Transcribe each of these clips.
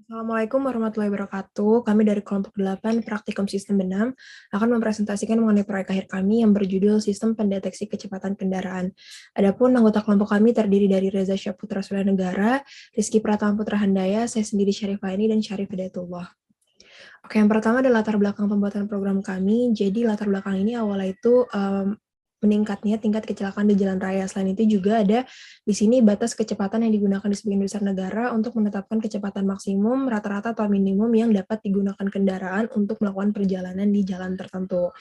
Assalamualaikum warahmatullahi wabarakatuh. Kami dari kelompok 8 Praktikum Sistem Benam akan mempresentasikan mengenai proyek akhir kami yang berjudul Sistem Pendeteksi Kecepatan Kendaraan. Adapun anggota kelompok kami terdiri dari Reza Syaputra Sulanegara, Rizky Pratama Putra Handaya, saya sendiri Syarifaini, dan Syarif Hidayatullah. Oke, yang pertama adalah latar belakang pembuatan program kami. Jadi latar belakang ini awalnya itu meningkatnya tingkat kecelakaan di jalan raya. Selain itu juga ada di sini batas kecepatan yang digunakan di sebagian besar negara untuk menetapkan kecepatan maksimum, rata-rata atau minimum yang dapat digunakan kendaraan untuk melakukan perjalanan di jalan tertentu.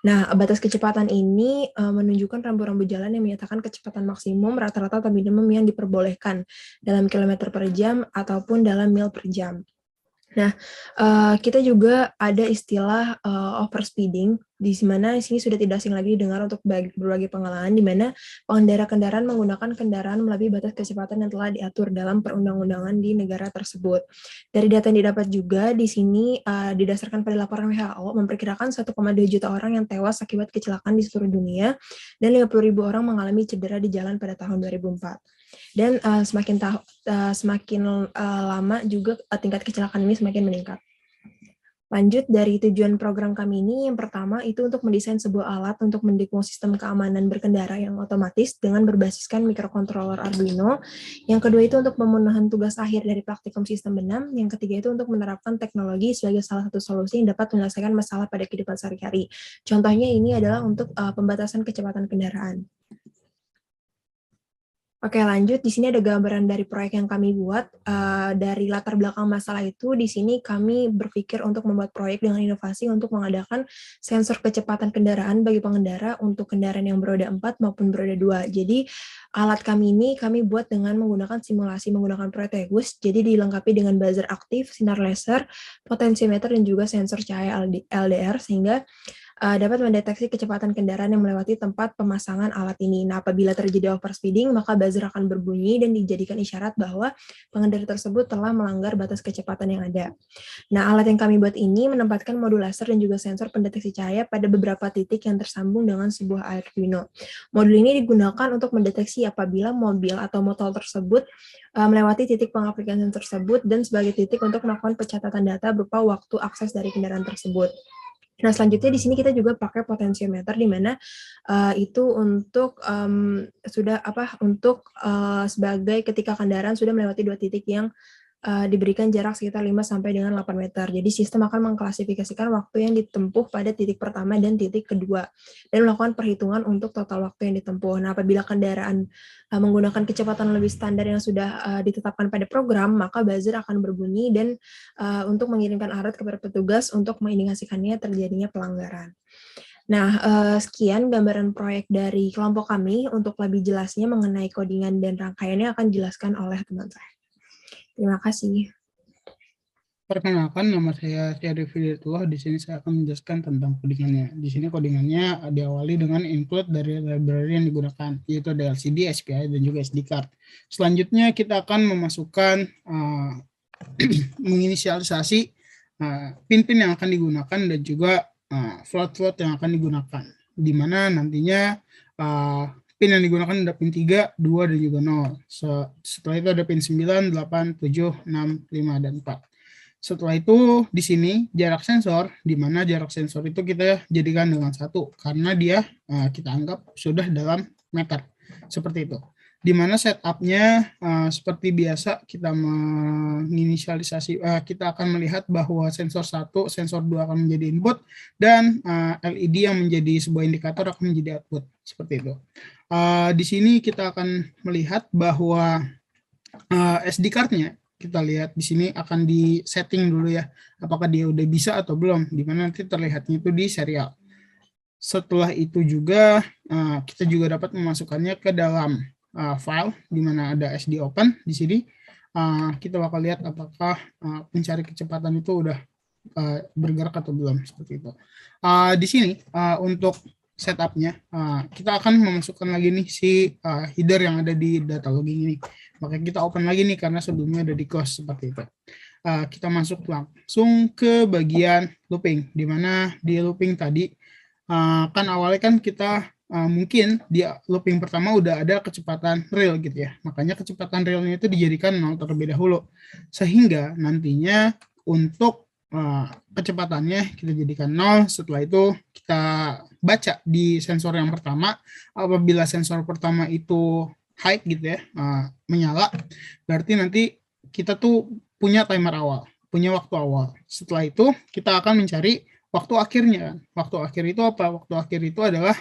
Nah, batas kecepatan ini menunjukkan rambu-rambu jalan yang menyatakan kecepatan maksimum, rata-rata atau minimum yang diperbolehkan dalam kilometer per jam ataupun dalam mil per jam. Nah, kita juga ada istilah overspeeding, di mana sini sudah tidak asing lagi didengar untuk berbagai pengalaman, di mana pengendara kendaraan menggunakan kendaraan melebihi batas kecepatan yang telah diatur dalam perundang-undangan di negara tersebut. Dari data yang didapat juga di sini didasarkan pada laporan WHO memperkirakan 1,2 juta orang yang tewas akibat kecelakaan di seluruh dunia dan 50.000 orang mengalami cedera di jalan pada tahun 2004. Dan semakin lama juga tingkat kecelakaan ini semakin meningkat. Lanjut dari tujuan program kami ini, yang pertama itu untuk mendesain sebuah alat untuk mendukung sistem keamanan berkendara yang otomatis dengan berbasiskan microcontroller Arduino. Yang kedua itu untuk pemenuhan tugas akhir dari praktikum sistem benam. Yang ketiga itu untuk menerapkan teknologi sebagai salah satu solusi yang dapat menyelesaikan masalah pada kehidupan sehari-hari. Contohnya ini adalah untuk pembatasan kecepatan kendaraan. Oke, lanjut. Di sini ada gambaran dari proyek yang kami buat. Dari latar belakang masalah itu, di sini kami berpikir untuk membuat proyek dengan inovasi untuk mengadakan sensor kecepatan kendaraan bagi pengendara untuk kendaraan yang beroda 4 maupun beroda 2. Jadi, alat kami ini kami buat dengan menggunakan simulasi menggunakan Prometheus. Jadi, dilengkapi dengan buzzer aktif, sinar laser, potensiometer, dan juga sensor cahaya LDR, sehingga dapat mendeteksi kecepatan kendaraan yang melewati tempat pemasangan alat ini. Nah, apabila terjadi overspeeding, maka buzzer akan berbunyi dan dijadikan isyarat bahwa pengendara tersebut telah melanggar batas kecepatan yang ada. Nah, alat yang kami buat ini menempatkan modul laser dan juga sensor pendeteksi cahaya pada beberapa titik yang tersambung dengan sebuah Arduino. Modul ini digunakan untuk mendeteksi apabila mobil atau motor tersebut melewati titik pengaplikasian tersebut dan sebagai titik untuk melakukan pencatatan data berupa waktu akses dari kendaraan tersebut. Nah, selanjutnya di sini kita juga pakai potensiometer, di mana itu untuk sebagai ketika kendaraan sudah melewati 2 titik yang diberikan jarak sekitar 5 sampai dengan 8 meter. Jadi sistem akan mengklasifikasikan waktu yang ditempuh pada titik pertama dan titik kedua dan melakukan perhitungan untuk total waktu yang ditempuh. Nah, apabila kendaraan menggunakan kecepatan lebih standar yang sudah ditetapkan pada program, maka buzzer akan berbunyi dan untuk mengirimkan alert kepada petugas untuk mengindikasikannya terjadinya pelanggaran. Nah, sekian gambaran proyek dari kelompok kami. Untuk lebih jelasnya mengenai codingan dan rangkaiannya akan dijelaskan oleh teman saya. Terima kasih. Perkenalkan, nama saya Syarif Hidayatullah. Di sini saya akan menjelaskan tentang codingannya. Di sini codingannya diawali dengan include dari library yang digunakan, yaitu ada LCD, SPI, dan juga SD card. Selanjutnya kita akan memasukkan menginisialisasi pin-pin yang akan digunakan dan juga float-float yang akan digunakan. Di mana nantinya pin yang digunakan ada pin 3, 2, dan juga 0. Setelah itu ada pin 9, 8, 7, 6, 5, dan 4. Setelah itu di sini jarak sensor, di mana jarak sensor itu kita jadikan dengan 1 karena dia kita anggap sudah dalam meter, seperti itu. Di mana setupnya seperti biasa kita menginisialisasi, kita akan melihat bahwa sensor 1, sensor 2 akan menjadi input dan LED yang menjadi sebuah indikator akan menjadi output, seperti itu. Di sini kita akan melihat bahwa SD card-nya kita lihat di sini akan di setting dulu ya, apakah dia udah bisa atau belum, dimana nanti terlihatnya itu di serial. Setelah itu juga kita juga dapat memasukkannya ke dalam file di mana ada SD open. Di sini kita bakal lihat apakah pencari kecepatan itu udah bergerak atau belum, seperti itu. Di sini untuk setupnya kita akan memasukkan lagi nih si header yang ada di data logging ini. Makanya kita open lagi nih karena sebelumnya ada di close, seperti itu. Kita masuk langsung ke bagian looping, di mana di looping tadi kan awalnya kan kita mungkin di looping pertama udah ada kecepatan real gitu ya. Makanya kecepatan realnya itu dijadikan 0 terlebih dahulu. Sehingga nantinya untuk kecepatannya kita jadikan 0, setelah itu kita baca di sensor yang pertama. Apabila sensor pertama itu high gitu ya, menyala, berarti nanti kita tuh punya timer awal, punya waktu awal. Setelah itu kita akan mencari waktu akhirnya. Waktu akhir itu apa? Waktu akhir itu adalah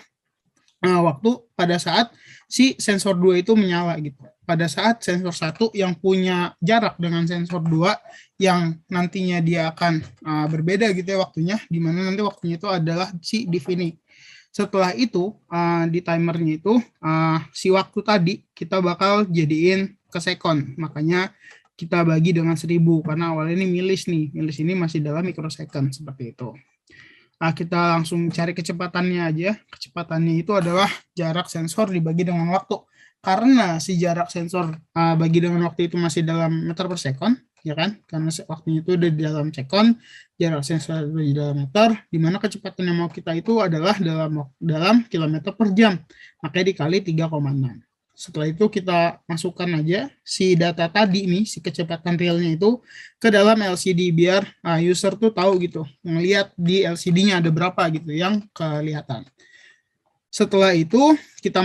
waktu pada saat si sensor 2 itu menyala gitu. Pada saat sensor 1 yang punya jarak dengan sensor 2 yang nantinya dia akan berbeda gitu ya waktunya, di mana nanti waktunya itu adalah si div ini. Setelah itu di timernya itu si waktu tadi kita bakal jadiin ke second. Makanya kita bagi dengan 1000 karena awalnya ini milis nih. Milis ini masih dalam microsecond seperti itu. Kita langsung cari kecepatannya aja. Kecepatannya itu adalah jarak sensor dibagi dengan waktu. Karena si jarak sensor bagi dengan waktu itu masih dalam meter per second, ya kan? Karena waktunya itu udah di dalam second, jarak sensor itu di dalam meter, di mana kecepatan yang mau kita itu adalah dalam kilometer per jam. Makanya dikali 3,6. Setelah itu kita masukkan aja si data tadi nih, si kecepatan realnya itu ke dalam LCD biar user tuh tahu gitu, ngelihat di LCD-nya ada berapa gitu yang kelihatan. Setelah itu kita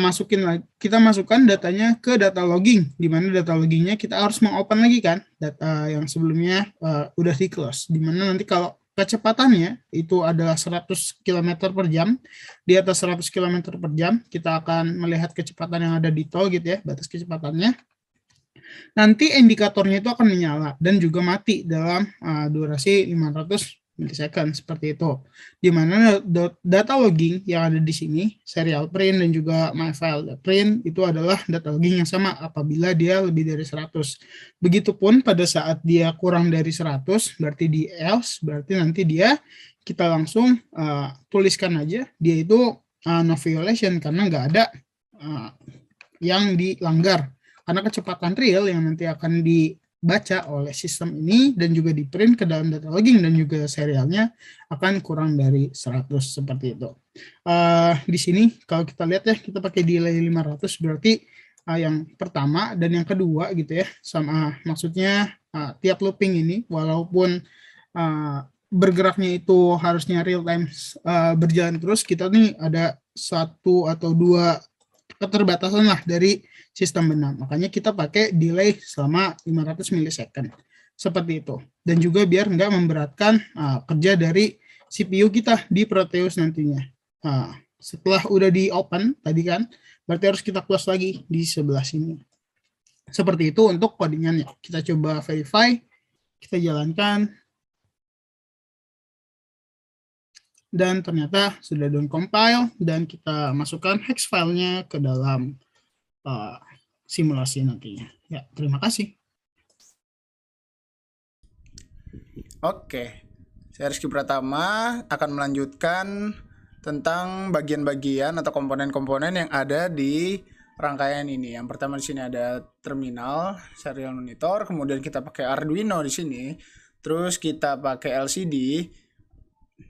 masukkan datanya ke data logging, di mana data loggingnya kita harus mengopen lagi kan data yang sebelumnya udah di close, di mana nanti kalau kecepatannya itu adalah 100 km per jam, di atas 100 km per jam kita akan melihat kecepatan yang ada di tol gitu ya, batas kecepatannya. Nanti indikatornya itu akan menyala dan juga mati dalam durasi 500 milisecond seperti itu. Di mana data logging yang ada di sini, serial print dan juga my file print itu adalah data logging yang sama apabila dia lebih dari 100. Begitupun pada saat dia kurang dari 100, berarti di else, berarti nanti dia kita langsung tuliskan aja dia itu no violation karena nggak ada yang dilanggar. Karena kecepatan real yang nanti akan dibaca oleh sistem ini dan juga di print ke dalam data logging dan juga serialnya akan kurang dari 100 seperti itu. Di sini kalau kita lihat ya, kita pakai delay 500 berarti yang pertama dan yang kedua gitu ya, sama maksudnya tiap looping ini walaupun bergeraknya itu harusnya real time berjalan terus, kita nih ada satu atau dua keterbatasan lah dari sistem benam. Makanya kita pakai delay selama 500 milisecond. Seperti itu. Dan juga biar nggak memberatkan kerja dari CPU kita di Proteus nantinya. Setelah udah di open tadi kan, berarti harus kita close lagi di sebelah sini. Seperti itu untuk codingannya. Kita coba verify, kita jalankan. Dan ternyata sudah down compile dan kita masukkan hex filenya ke dalam simulasi nantinya. Ya, terima kasih. Oke, saya Rizky Pratama akan melanjutkan tentang bagian-bagian atau komponen-komponen yang ada di rangkaian ini. Yang pertama di sini ada terminal serial monitor, kemudian kita pakai Arduino di sini, terus kita pakai LCD.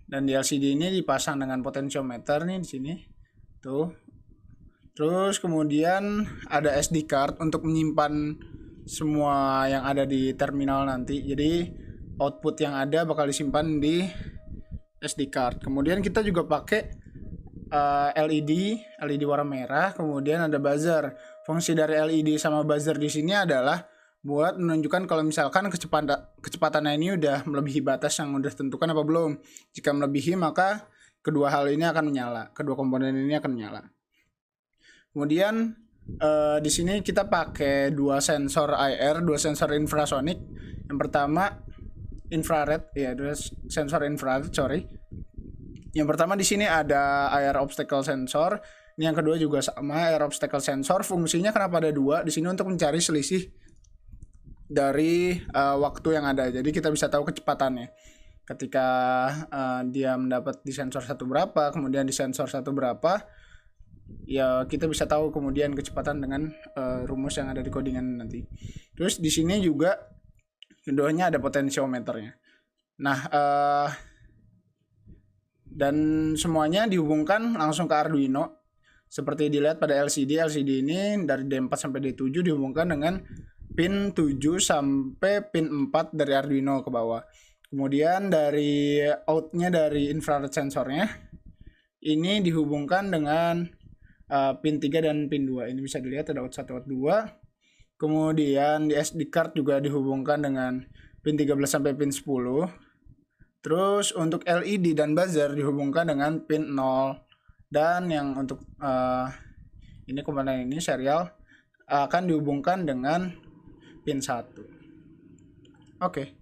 Dan di LCD ini dipasang dengan potentiometer nih di sini. Tuh. Terus kemudian ada SD card untuk menyimpan semua yang ada di terminal nanti. Jadi output yang ada bakal disimpan di SD card. Kemudian kita juga pakai LED warna merah. Kemudian ada buzzer. Fungsi dari LED sama buzzer di sini adalah buat menunjukkan kalau misalkan kecepatannya ini udah melebihi batas yang udah tentukan apa belum. Jika melebihi maka kedua hal ini akan menyala, kedua komponen ini akan menyala. Kemudian di sini kita pakai dua sensor IR, dua sensor infrasonik. Yang pertama infrared, ya dua sensor infrared, sorry. Yang pertama di sini ada IR obstacle sensor. Ini yang kedua juga sama, IR obstacle sensor. Fungsinya kenapa ada dua? Di sini untuk mencari selisih dari waktu yang ada. Jadi kita bisa tahu kecepatannya. Ketika dia mendapat di sensor satu berapa, kemudian di sensor satu berapa, ya kita bisa tahu kemudian kecepatan dengan rumus yang ada di codingan nanti. Terus di sini juga keduanya ada potensiometernya. Nah, dan semuanya dihubungkan langsung ke Arduino. Seperti dilihat pada LCD ini dari D4 sampai D7 dihubungkan dengan pin 7 sampai pin 4 dari Arduino ke bawah. Kemudian dari outnya dari infrared sensornya ini dihubungkan dengan pin 3 dan pin 2. Ini bisa dilihat ada out 1, out 2. Kemudian di SD card juga dihubungkan dengan pin 13 sampai pin 10. Terus untuk LED dan buzzer dihubungkan dengan pin 0. Dan yang untuk ini komponen ini serial akan dihubungkan dengan pin 1. Oke.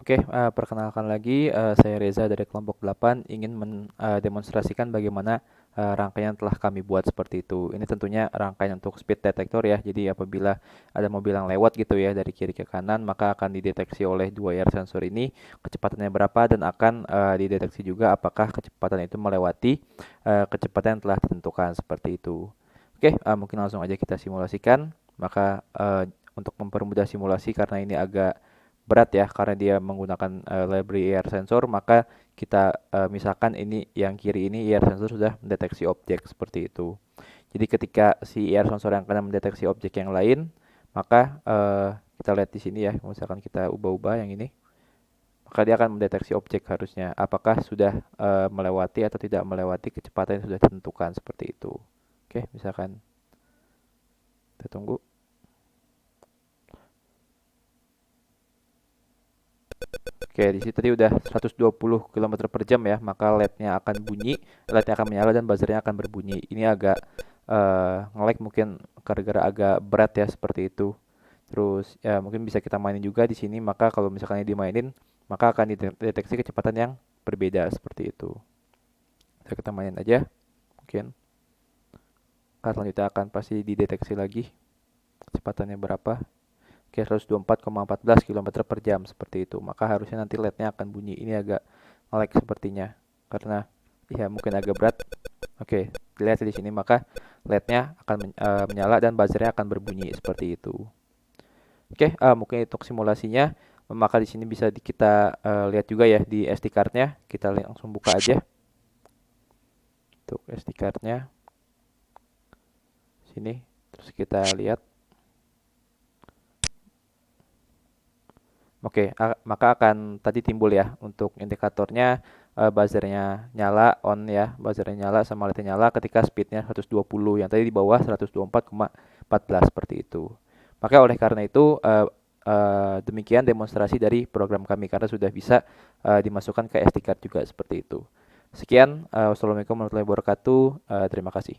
Oke, perkenalkan lagi, saya Reza dari kelompok 8 ingin mendemonstrasikan bagaimana rangkaian telah kami buat seperti itu. Ini tentunya rangkaian untuk speed detector ya, jadi apabila ada mobil yang lewat gitu ya dari kiri ke kanan, maka akan dideteksi oleh dua IR sensor ini kecepatannya berapa dan akan dideteksi juga apakah kecepatan itu melewati kecepatan yang telah ditentukan seperti itu. Oke, mungkin langsung aja kita simulasikan. Maka untuk mempermudah simulasi karena ini agak berat ya karena dia menggunakan library IR sensor, maka kita misalkan ini yang kiri ini IR sensor sudah mendeteksi objek seperti itu. Jadi ketika si IR sensor yang akan mendeteksi objek yang lain, maka kita lihat di sini ya, misalkan kita ubah-ubah yang ini, maka dia akan mendeteksi objek harusnya apakah sudah melewati atau tidak melewati kecepatan yang sudah ditentukan seperti itu. Oke, misalkan kita tunggu. Oke, di situ tadi udah 120 km per jam ya, maka LED-nya akan bunyi, LED-nya akan menyala dan buzzernya akan berbunyi. Ini agak nge-lag mungkin gara-gara agak berat ya seperti itu. Terus ya mungkin bisa kita mainin juga di sini, maka kalau misalkan ini dimainin, maka akan dideteksi kecepatan yang berbeda seperti itu. Kita mainin aja, mungkin. Selanjutnya akan pasti dideteksi lagi kecepatannya berapa. Oke, 124,14 km per jam seperti itu. Maka harusnya nanti LED-nya akan bunyi. Ini agak nge-lag sepertinya karena ya mungkin agak berat. Oke, lihat di sini maka LED-nya akan menyala dan buzzernya akan berbunyi seperti itu. Oke, mungkin untuk simulasinya maka di sini bisa kita lihat juga ya di SD card-nya. Kita langsung buka aja. Untuk SD card-nya. Sini, terus kita lihat. Oke, maka akan tadi timbul ya untuk indikatornya buzzernya nyala on ya, buzzernya nyala sama LED nyala ketika speednya 120 yang tadi di bawah 124,14 seperti itu. Maka oleh karena itu demikian demonstrasi dari program kami karena sudah bisa dimasukkan ke SD card juga seperti itu. Sekian, wassalamualaikum warahmatullahi wabarakatuh. Terima kasih.